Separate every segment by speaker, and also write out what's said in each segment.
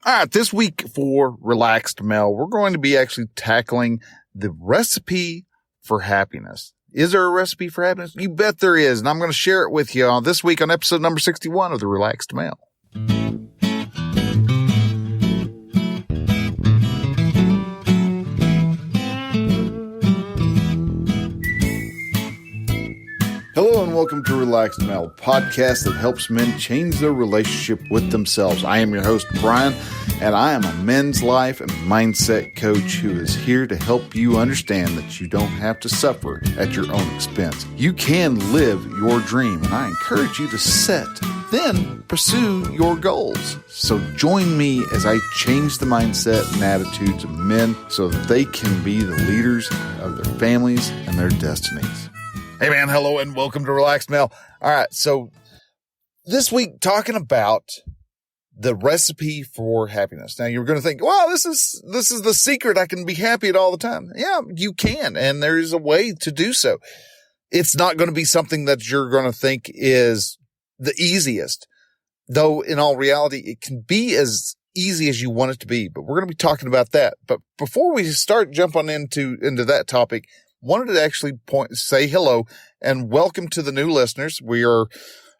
Speaker 1: All right, this week for Relaxed Mel, we're going to be actually tackling the recipe for happiness. Is there a recipe for happiness? You bet there is, and I'm going to share it with you on this week on episode number 61 of the Relaxed Mel. Hello and welcome to Relaxed Mel, a podcast that helps men change their relationship with themselves. I am your host, Brian, and I am a men's life and mindset coach who is here to help you understand that you don't have to suffer at your own expense. You can live your dream, and I encourage you to set, then pursue your goals. So join me as I change the mindset and attitudes of men so that they can be the leaders of their families and their destinies. Hey man, hello and welcome to Relaxed Mel. All right, so this week talking about the recipe for happiness. Now you're going to think, wow, this is the secret. I can be happy all the time. Yeah, you can, and there is a way to do so. It's not going to be something that you're going to think is the easiest, though in all reality, it can be as easy as you want it to be, but we're going to be talking about that. But before we start jumping into that topic, wanted to actually say hello and welcome to the new listeners. We are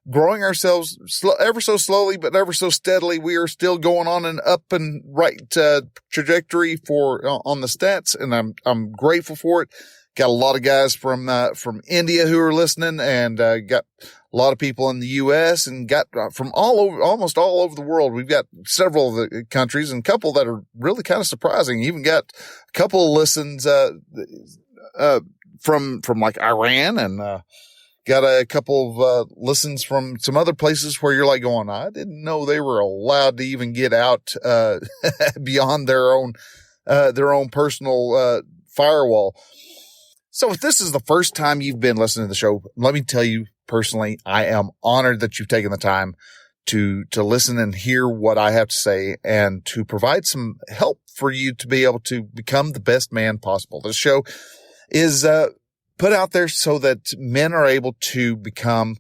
Speaker 1: growing ourselves ever so slowly, but ever so steadily. We are still going on an up and right trajectory on the stats, and I'm grateful for it. Got a lot of guys from India who are listening, and got a lot of people in the U.S. and got from almost all over the world. We've got several of the countries and a couple that are really kind of surprising. Even got a couple of listens from like Iran, and got a couple of listens from some other places where you're like going, I didn't know they were allowed to even get out beyond their own personal firewall. So if this is the first time you've been listening to the show, let me tell you personally, I am honored that you've taken the time to listen and hear what I have to say and to provide some help for you to be able to become the best man possible. This show is put out there so that men are able to become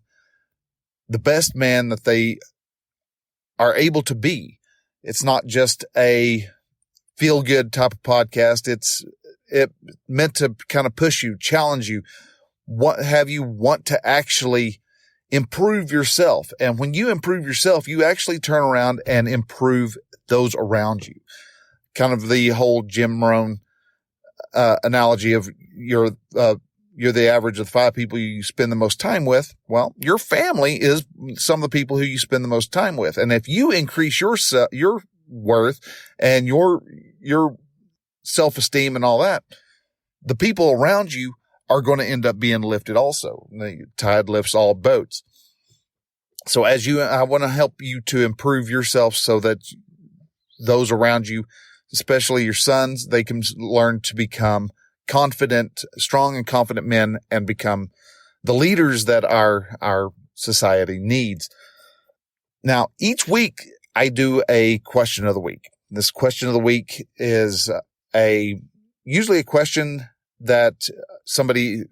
Speaker 1: the best man that they are able to be. It's not just a feel-good type of podcast. It's meant to kind of push you, challenge you, have you want to actually improve yourself. And when you improve yourself, you actually turn around and improve those around you. Kind of the whole Jim Rohn analogy of you're the average of the 5 people you spend the most time with. Well, your family is some of the people who you spend the most time with. And if you increase your worth and your self-esteem and all that, the people around you are going to end up being lifted also. The tide lifts all boats. So I want to help you to improve yourself so that those around you, especially your sons, they can learn to become strong and confident men and become the leaders that our society needs. Now, each week I do a question of the week. This question of the week is usually a question that somebody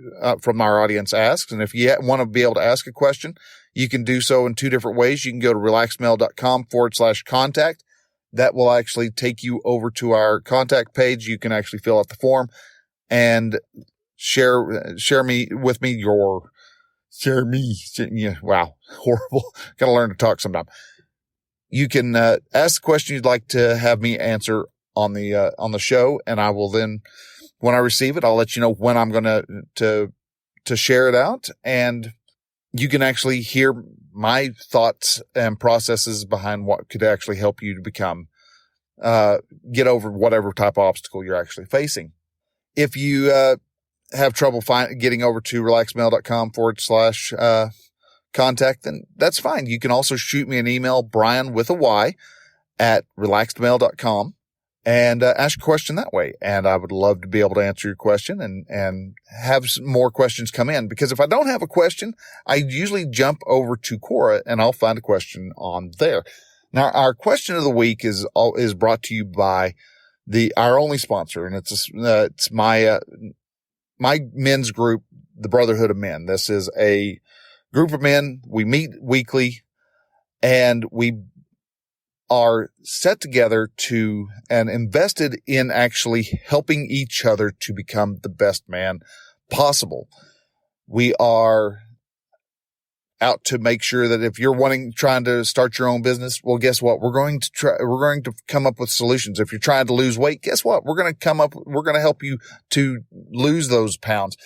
Speaker 1: from our audience asks. And if you want to be able to ask a question, you can do so in 2 different ways. You can go to relaxedmel.com/contact. That will actually take you over to our contact page. You can actually fill out the form and share me. Yeah, wow, horrible. Got to learn to talk sometime. You can ask the question you'd like to have me answer on the show, and I will then, when I receive it, I'll let you know when I'm going to share it out, and you can actually hear my thoughts and processes behind what could actually help you to become get over whatever type of obstacle you're actually facing. If you have trouble getting over to relaxedmel.com/contact, then that's fine. You can also shoot me an email, Brian with a Y at relaxedmel.com, and ask a question that way. And I would love to be able to answer your question and have some more questions come in, because if I don't have a question, I usually jump over to Quora and I'll find a question on there. Now, our question of the week is brought to you by our only sponsor, and it's my men's group, the Brotherhood of Men. This is a group of men. We meet weekly, and we are set together to and invested in actually helping each other to become the best man possible. We are out to make sure that if you're trying to start your own business, well, guess what? We're going to come up with solutions. If you're trying to lose weight, guess what? We're going to help you to lose those pounds.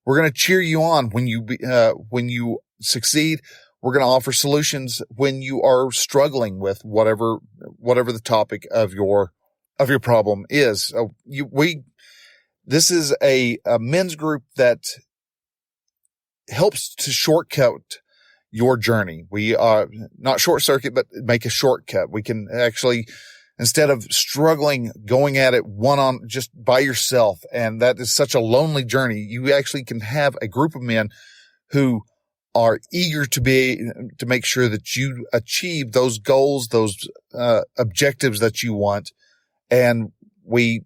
Speaker 1: We're going to cheer you on when you succeed. We're going to offer solutions when you are struggling with whatever the topic of your problem is. So this is a men's group that helps to shortcut your journey. We are not short circuit, but make a shortcut. We can actually, instead of struggling, going at it just by yourself. And that is such a lonely journey. You actually can have a group of men who are eager to make sure that you achieve those goals, those objectives that you want. And we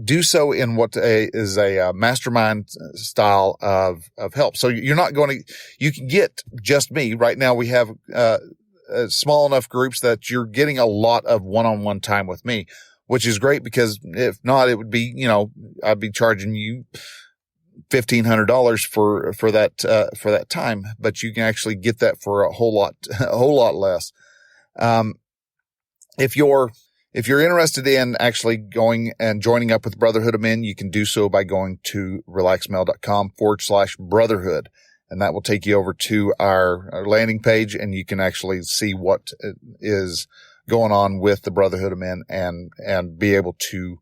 Speaker 1: do so in what is a mastermind style of help. So you can get just me. Right now we have small enough groups that you're getting a lot of one-on-one time with me, which is great, because if not, it would be, I'd be charging you $1,500 for that time, but you can actually get that for a whole lot less. If you're interested in actually going and joining up with Brotherhood of Men, you can do so by going to relaxedmale.com/brotherhood. And that will take you over to our landing page, and you can actually see what is going on with the Brotherhood of Men and be able to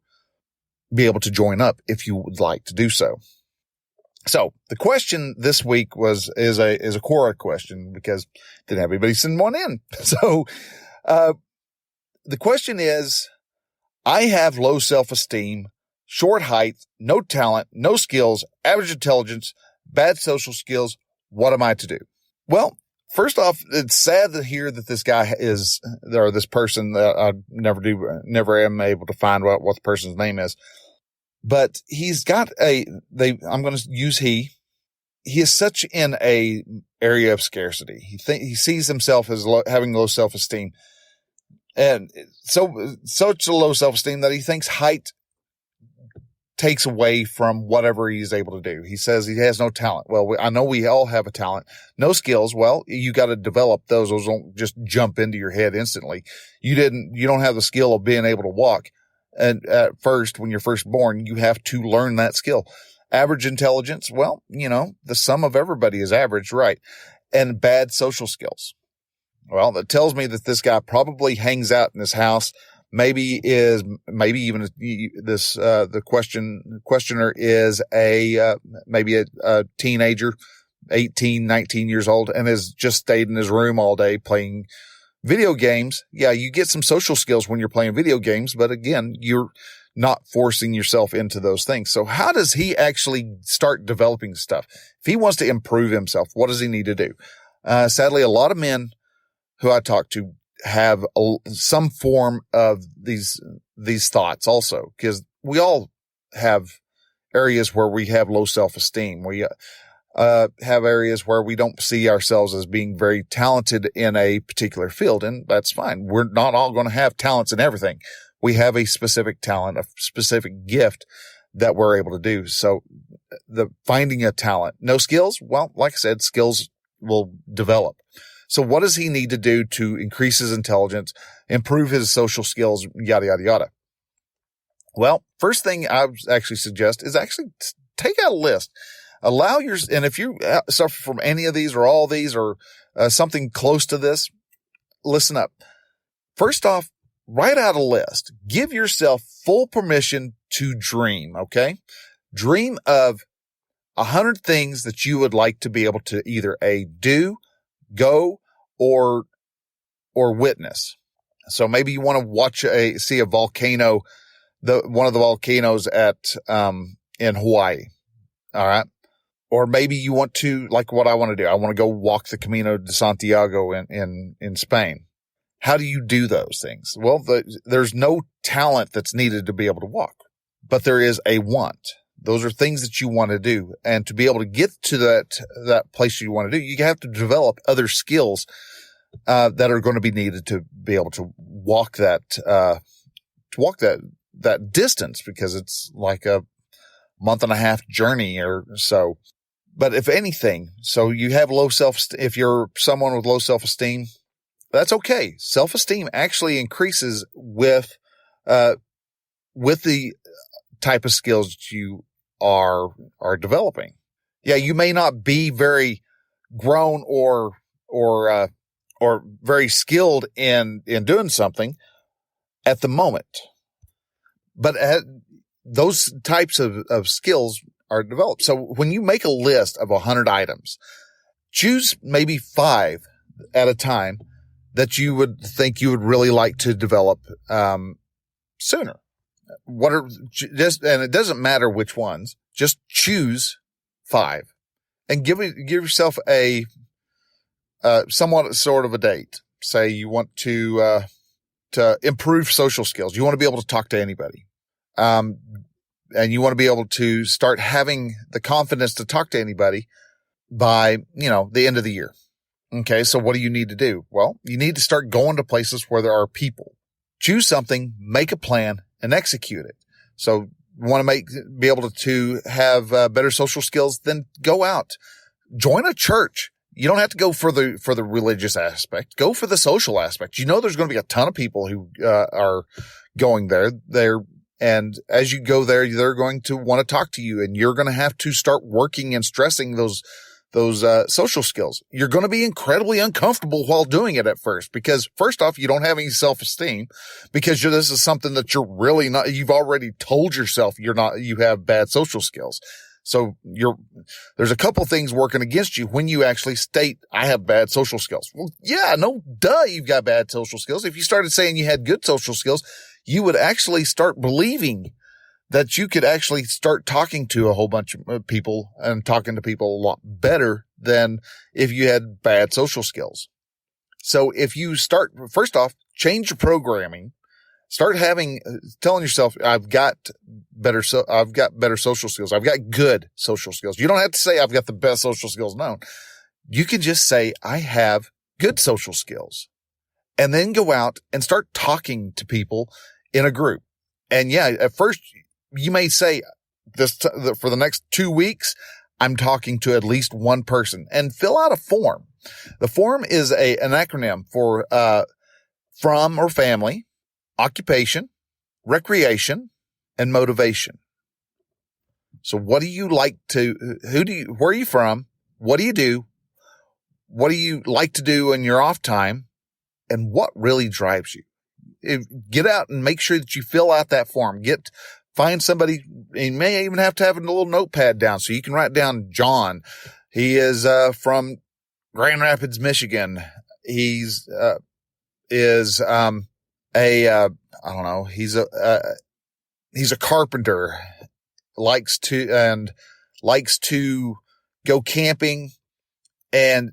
Speaker 1: join up if you would like to do so. So the question this week is a Quora question, because didn't have anybody send one in. So, the question is, I have low self-esteem, short height, no talent, no skills, average intelligence, bad social skills. What am I to do? Well, first off, it's sad to hear that this guy or this person that I never am able to find out what the person's name is. But he's got I'm going to use he is such in a area of scarcity. He sees himself as having low self-esteem, and such a low self-esteem that he thinks height takes away from whatever he's able to do. He says he has no talent. Well, I know we all have a talent. No skills. Well, you got to develop those. Those don't just jump into your head instantly. You don't have the skill of being able to walk. And at first, when you're first born, you have to learn that skill. Average intelligence, well, the sum of everybody is average, right? And bad social skills. Well, that tells me that this guy probably hangs out in his house. Maybe even the questioner is maybe a teenager, 18, 19 years old, and has just stayed in his room all day playing video games. Yeah, you get some social skills when you're playing video games, but again, you're not forcing yourself into those things. So how does he actually start developing stuff? If he wants to improve himself, what does he need to do? Sadly, a lot of men who I talk to have some form of these thoughts also, because we all have areas where we have low self-esteem. We have areas where we don't see ourselves as being very talented in a particular field, and that's fine. We're not all going to have talents in everything. We have a specific talent, a specific gift that we're able to do. So the finding a talent, no skills. Well, like I said, skills will develop. So what does he need to do to increase his intelligence, improve his social skills, yada, yada, yada? Well, first thing I would actually suggest is actually take out a list. And if you suffer from any of these or all these or something close to this, listen up. First off, write out a list. Give yourself full permission to dream, okay? Dream of 100 things that you would like to be able to either do, go, or witness. So maybe you want to see a volcano, one of the volcanoes in Hawaii. All right. Or maybe you want to, like what I want to do. I want to go walk the Camino de Santiago in Spain. How do you do those things? Well, there's no talent that's needed to be able to walk, but there is a want. Those are things that you want to do. And to be able to get to that place you want to do, you have to develop other skills that are going to be needed to be able to walk that distance, because it's like a month and a half journey or so. But if anything, so you have if you're someone with low self-esteem, that's okay. Self-esteem actually increases with the type of skills that you are developing. Yeah, you may not be very grown or very skilled in doing something at the moment, but those types of skills are developed. So when you make a list of 100 items, choose maybe 5 at a time that you would think you would really like to develop sooner. And it doesn't matter which ones, just choose 5 and give yourself a somewhat sort of a date. Say you want to improve social skills. You want to be able to talk to anybody. And you want to be able to start having the confidence to talk to anybody by, the end of the year. Okay. So what do you need to do? Well, you need to start going to places where there are people. Choose something, make a plan, and execute it. So you want to be able to have better social skills, then go out, join a church. You don't have to go for the religious aspect. Go for the social aspect. There's going to be a ton of people who are going there. And as you go there, they're going to want to talk to you, and you're going to have to start working and stressing those social skills. You're going to be incredibly uncomfortable while doing it at first, because first off, you don't have any self-esteem, because this is something that you're really not, you've already told yourself you have bad social skills. So there's a couple things working against you when you actually state, I have bad social skills. Well, yeah, no, duh, you've got bad social skills. If you started saying you had good social skills, you would actually start believing that you could actually start talking to a whole bunch of people and talking to people a lot better than if you had bad social skills. So if you start, first off, change your programming, start telling yourself, I've got better social skills. I've got good social skills. You don't have to say I've got the best social skills known. You can just say I have good social skills, and then go out and start talking to people in a group. And yeah, at first you may say for the next 2 weeks, I'm talking to at least one person, and fill out a form. The form is an acronym for, from or family, occupation, recreation, and motivation. So where are you from? What do you do? What do you like to do in your off time? And what really drives you? Get out and make sure that you fill out that form. Find somebody. You may even have to have a little notepad down so you can write down John. He is, from Grand Rapids, Michigan. He's, I don't know. He's a carpenter, likes to go camping, and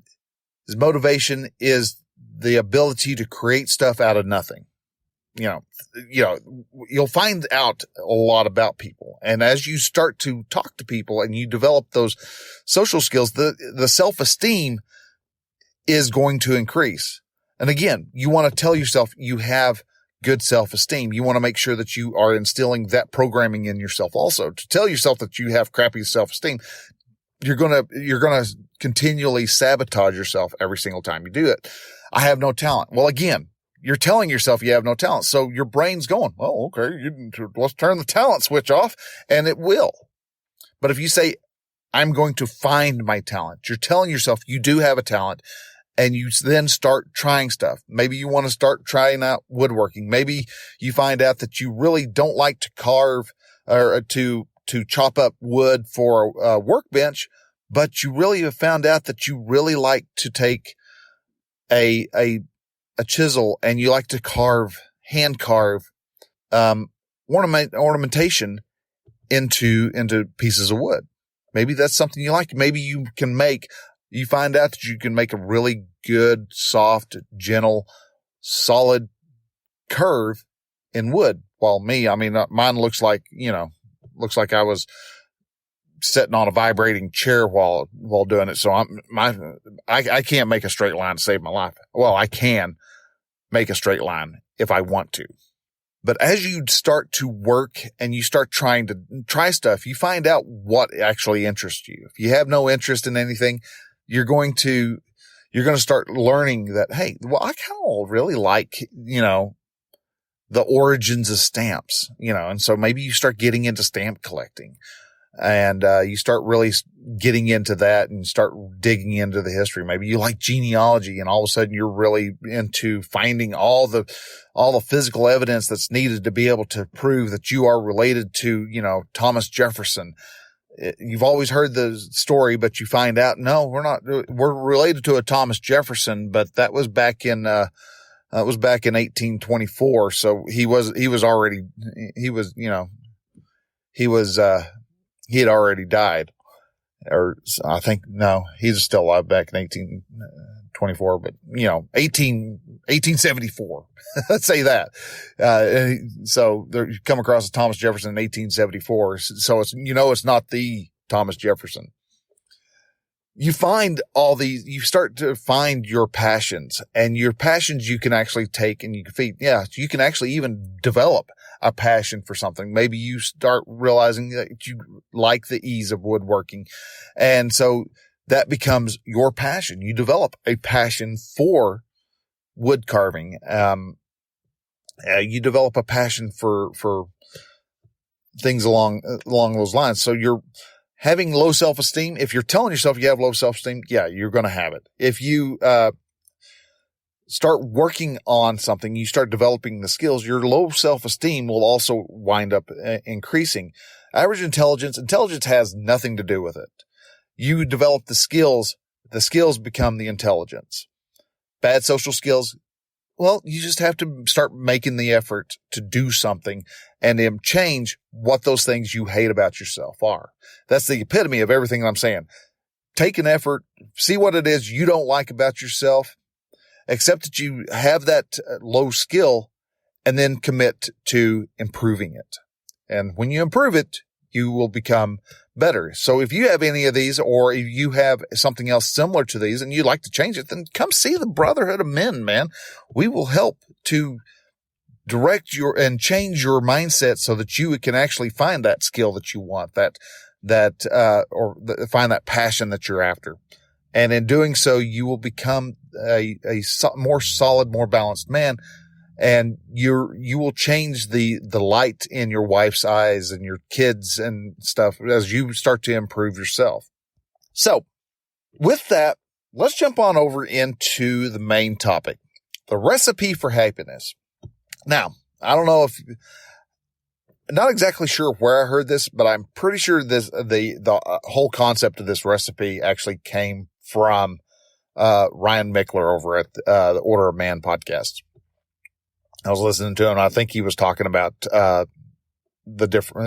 Speaker 1: his motivation is the ability to create stuff out of nothing. You'll find out a lot about people. And as you start to talk to people and you develop those social skills, the self-esteem is going to increase. And again, you want to tell yourself you have good self-esteem. You want to make sure that you are instilling that programming in yourself also. To tell yourself that you have crappy self-esteem, you're going to continually sabotage yourself every single time you do it. I have no talent. Well, again, you're telling yourself you have no talent. So your brain's going, well, okay, let's turn the talent switch off, and it will. But if you say, I'm going to find my talent, you're telling yourself you do have a talent, and you then start trying stuff. Maybe you want to start trying out woodworking. Maybe you find out that you really don't like to carve or to chop up wood for a workbench, but you really have found out that you really like to take a chisel and you like to hand carve, ornamentation into pieces of wood. Maybe that's something you like. Maybe you find out that you can make a really good, soft, gentle, solid curve in wood. While mine looks like I was sitting on a vibrating chair while doing it. So I can't make a straight line to save my life. Well, I can make a straight line if I want to. But as you start to work and you start trying to try stuff, you find out what actually interests you. If you have no interest in anything, you're going to start learning that, hey, well, I kind of really like, the origins of stamps, and so maybe you start getting into stamp collecting. And you start really getting into that and start digging into the history. Maybe you like genealogy, and all of a sudden you're really into finding all the physical evidence that's needed to be able to prove that you are related to, Thomas Jefferson. You've always heard the story, but you find out, no, we're not. We're related to a Thomas Jefferson, but that was back in 1824. So he had already died, or I think, no, he's still alive back in 1824, but 1874. Let's say that. So there, you come across a Thomas Jefferson in 1874. So it's not the Thomas Jefferson. You find you start to find your passions, and your passions you can actually take and you can feed. Yeah. You can actually even develop a passion for something. Maybe you start realizing that you like the ease of woodworking. And so that becomes your passion. You develop a passion for wood carving. You develop a passion for things along those lines. So you're having low self-esteem. If you're telling yourself you have low self-esteem, yeah, you're going to have it. If you, start working on something, you start developing the skills, your low self-esteem will also wind up increasing. Average intelligence has nothing to do with it. You develop the skills become the intelligence. Bad social skills, well, you just have to start making the effort to do something and then change what those things you hate about yourself are. That's the epitome of everything I'm saying. Take an effort, see what it is you don't like about yourself, accept that you have that low skill, and then commit to improving it. And when you improve it, you will become better. So if you have any of these, or if you have something else similar to these and you'd like to change it, then come see the Brotherhood of Men, man. We will help to direct and change your mindset so that you can actually find that skill that you want, find that passion that you're after. And in doing so, you will become a more solid, more balanced man. And you will change the light in your wife's eyes and your kids and stuff as you start to improve yourself. So with that, let's jump on over into the main topic, the recipe for happiness. Now, I don't know not exactly sure where I heard this, but I'm pretty sure the whole concept of this recipe actually came from Ryan Michler over at the Order of Man podcast. I was listening to him, and I think he was talking about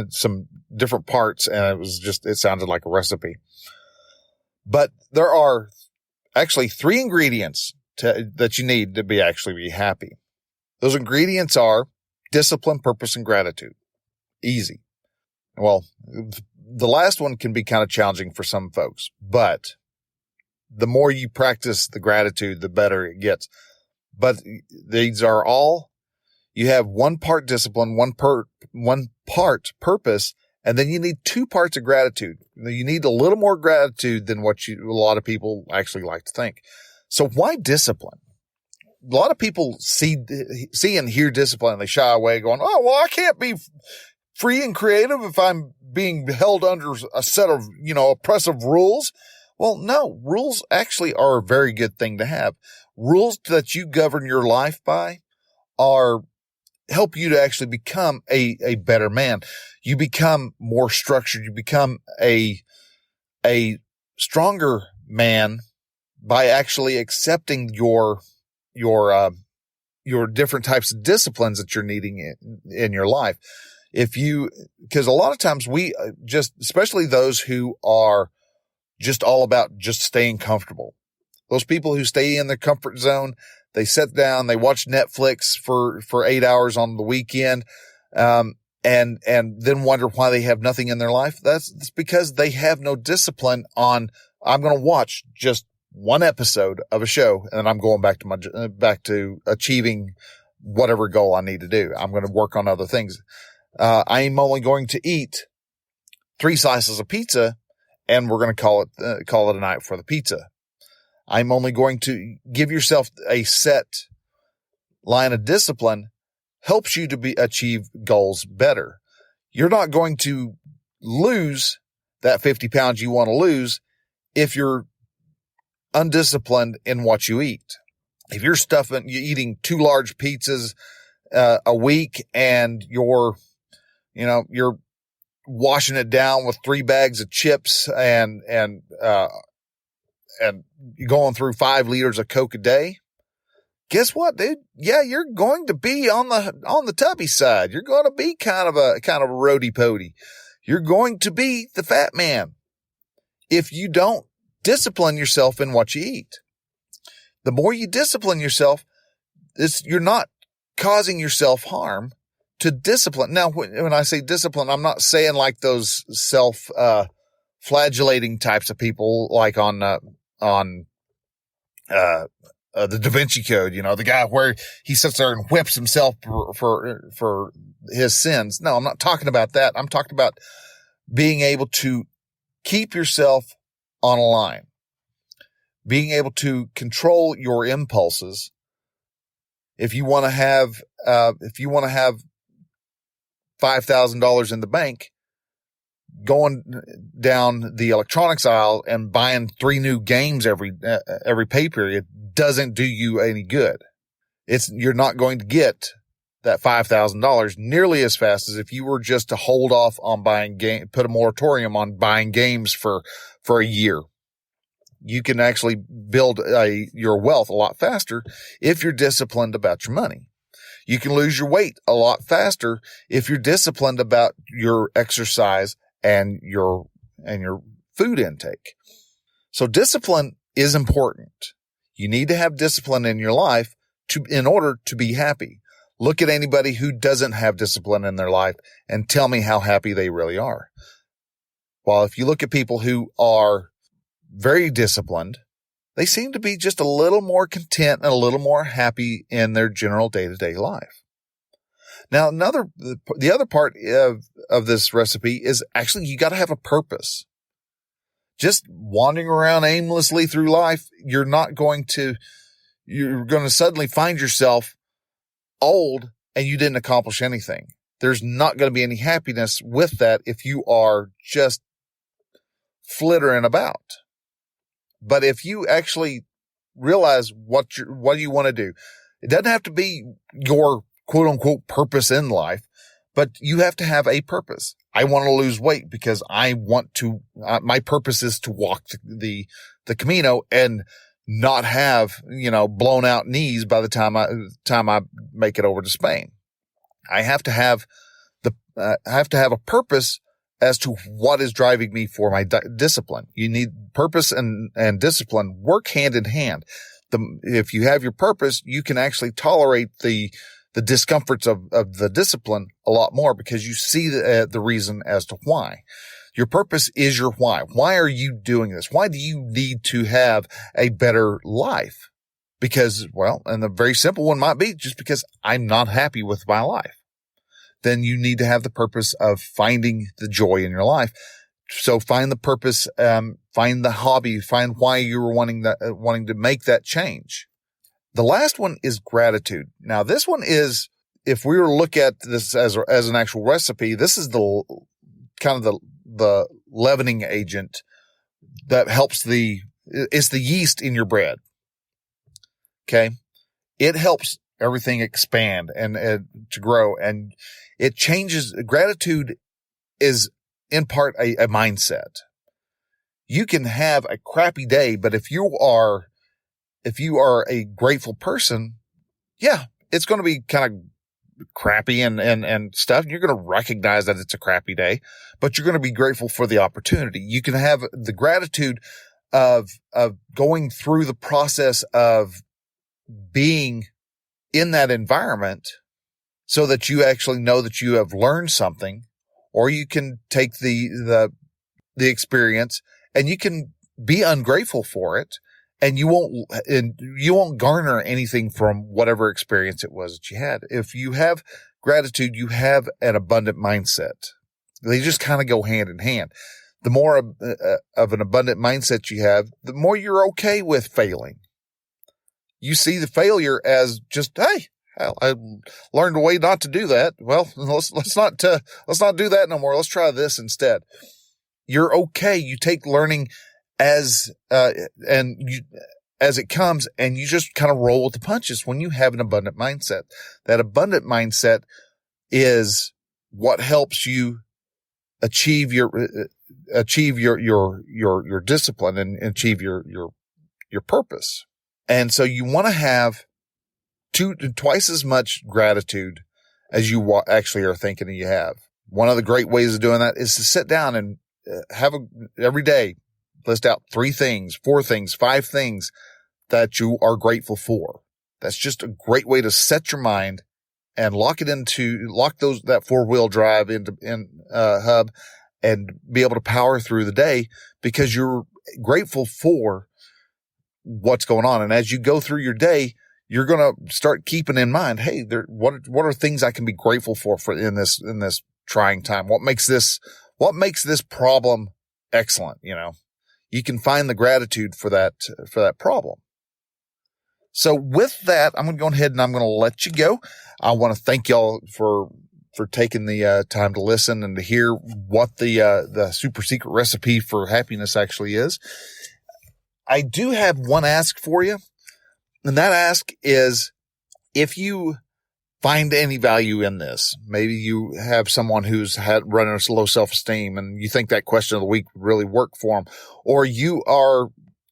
Speaker 1: some different parts, and it sounded like a recipe. But there are actually 3 ingredients that you need to be happy. Those ingredients are discipline, purpose, and gratitude. Easy. Well, the last one can be kind of challenging for some folks, but the more you practice the gratitude, the better it gets. But these are all, you have 1 part discipline, 1 part purpose, and then you need 2 parts of gratitude. You need a little more gratitude than what a lot of people actually like to think. So why discipline? A lot of people see and hear discipline and they shy away going, oh, well, I can't be free and creative if I'm being held under a set of, oppressive rules. Well, no, rules actually are a very good thing to have. Rules that you govern your life by help you to actually become a better man. You become more structured. You become a stronger man by actually accepting your different types of disciplines that you're needing in your life. Because a lot of times especially those who are just all about just staying comfortable. Those people who stay in their comfort zone, they sit down, they watch Netflix for 8 hours on the weekend. And and then wonder why they have nothing in their life. That's because they have no discipline on, I'm going to watch just one episode of a show and then I'm going back to achieving whatever goal I need to do. I'm going to work on other things. I'm only going to eat 3 slices of pizza and we're going to call it a night for the pizza. I'm only going to give yourself a set line of discipline helps you to achieve goals better. You're not going to lose that 50 pounds you want to lose if you're undisciplined in what you eat. If you're eating 2 large pizzas a week and you're washing it down with 3 bags of chips and going through 5 liters of Coke a day, guess what, dude? Yeah, you're going to be on the tubby side. You're going to be kind of a roadie pody. You're going to be the fat man if you don't discipline yourself in what you eat. The more you discipline yourself, you're not causing yourself harm to discipline. Now, when I say discipline, I'm not saying like those flagellating types of people, like on the Da Vinci Code, the guy where he sits there and whips himself for his sins. No, I'm not talking about that. I'm talking about being able to keep yourself on a line, being able to control your impulses. If you want to have $5,000 in the bank, going down the electronics aisle and buying 3 new games every pay period doesn't do you any good. You're not going to get that $5,000 nearly as fast as if you were just to hold off on buying put a moratorium on buying games for a year. You can actually build your wealth a lot faster if you're disciplined about your money. You can lose your weight a lot faster if you're disciplined about your exercise and your food intake. So discipline is important. You need to have discipline in your life in order to be happy. Look at anybody who doesn't have discipline in their life and tell me how happy they really are. While if you look at people who are very disciplined, they seem to be just a little more content and a little more happy in their general day-to-day life. Now, the other part of this recipe is actually you got to have a purpose. Just wandering around aimlessly through life, you're going to suddenly find yourself old and you didn't accomplish anything. There's not going to be any happiness with that if you are just flittering about. But if you actually realize what you want to do, it doesn't have to be your quote unquote purpose in life, but you have to have a purpose. I want to lose weight because I want to, my purpose is to walk the Camino and not have, blown out knees by the time I make it over to Spain. I have to have a purpose as to what is driving me for my discipline. You need purpose and discipline work hand in hand. If you have your purpose, you can actually tolerate the discomforts of the discipline a lot more because you see the reason as to why. Your purpose is your why. Why are you doing this? Why do you need to have a better life? Because, and the very simple one might be just because I'm not happy with my life. Then you need to have the purpose of finding the joy in your life. So find the purpose, find the hobby, find why you were wanting to make that change. The last one is gratitude. Now, this one is, if we were to look at this as an actual recipe, this is the leavening agent that helps it's the yeast in your bread. Okay. It helps everything expand and to grow, and it changes. Gratitude is in part a mindset. You can have a crappy day, but if you are a grateful person, yeah, it's going to be kind of crappy and stuff. And you're going to recognize that it's a crappy day, but you're going to be grateful for the opportunity. You can have the gratitude of going through the process of being in that environment so that you actually know that you have learned something, or you can take the experience and you can be ungrateful for it, and you won't garner anything from whatever experience it was that you had. If you have gratitude, you have an abundant mindset. They just kind of go hand in hand. The more of an abundant mindset you have, the more you're okay with failing. You see the failure as just, hey, I learned a way not to do that. Well, let's not do that no more. Let's try this instead. You're okay. You take learning as it comes, and you just kind of roll with the punches when you have an abundant mindset. That abundant mindset is what helps you achieve your discipline and achieve your purpose. And so you want to have twice as much gratitude as you actually are thinking that you have. One of the great ways of doing that is to sit down and every day, list out 3 things, 4 things, 5 things that you are grateful for. That's just a great way to set your mind and lock that 4-wheel drive in hub and be able to power through the day because you're grateful for what's going on. And as you go through your day, you're going to start keeping in mind, hey, what are things I can be grateful for in this trying time? What makes this problem excellent? You can find the gratitude for that problem. So with that, I'm going to go ahead and I'm going to let you go. I want to thank y'all for taking the time to listen and to hear what the super secret recipe for happiness actually is. I do have one ask for you, and that ask is, if you find any value in this, maybe you have someone who's running a low self-esteem and you think that question of the week would really work for them, or you are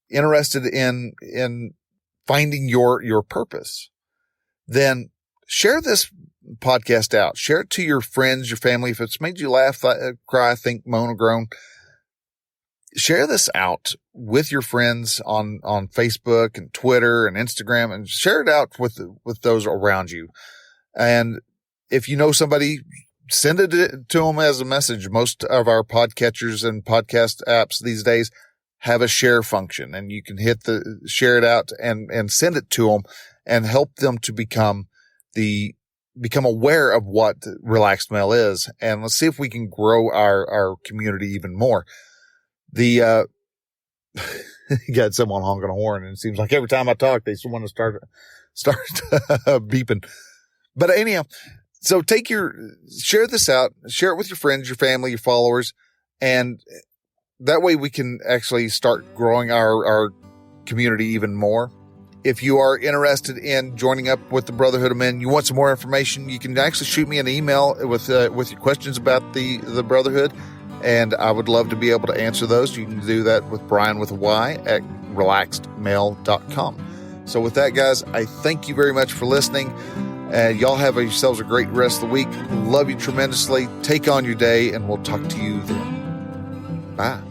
Speaker 1: interested in finding your purpose, then share this podcast out. Share it to your friends, your family. If it's made you laugh, cry, think, moan, or groan, share this out with your friends on Facebook and Twitter and Instagram, and share it out with those around you. And if you know somebody, send it to them as a message. Most of our podcatchers and podcast apps these days have a share function, and you can share it out and send it to them and help them to become aware of what Relaxed Male is. And let's see if we can grow our community even more. You got someone honking a horn, and it seems like every time I talk, they want to start beeping. But anyhow, so share this out, share it with your friends, your family, your followers, and that way we can actually start growing our community even more. If you are interested in joining up with the Brotherhood of Men, you want some more information, you can actually shoot me an email with your questions about the Brotherhood, and I would love to be able to answer those. You can do that with Brian with a Y at relaxedmale.com. So with that, guys, I thank you very much for listening. Y'all have yourselves a great rest of the week. Love you tremendously. Take on your day, and we'll talk to you then. Bye.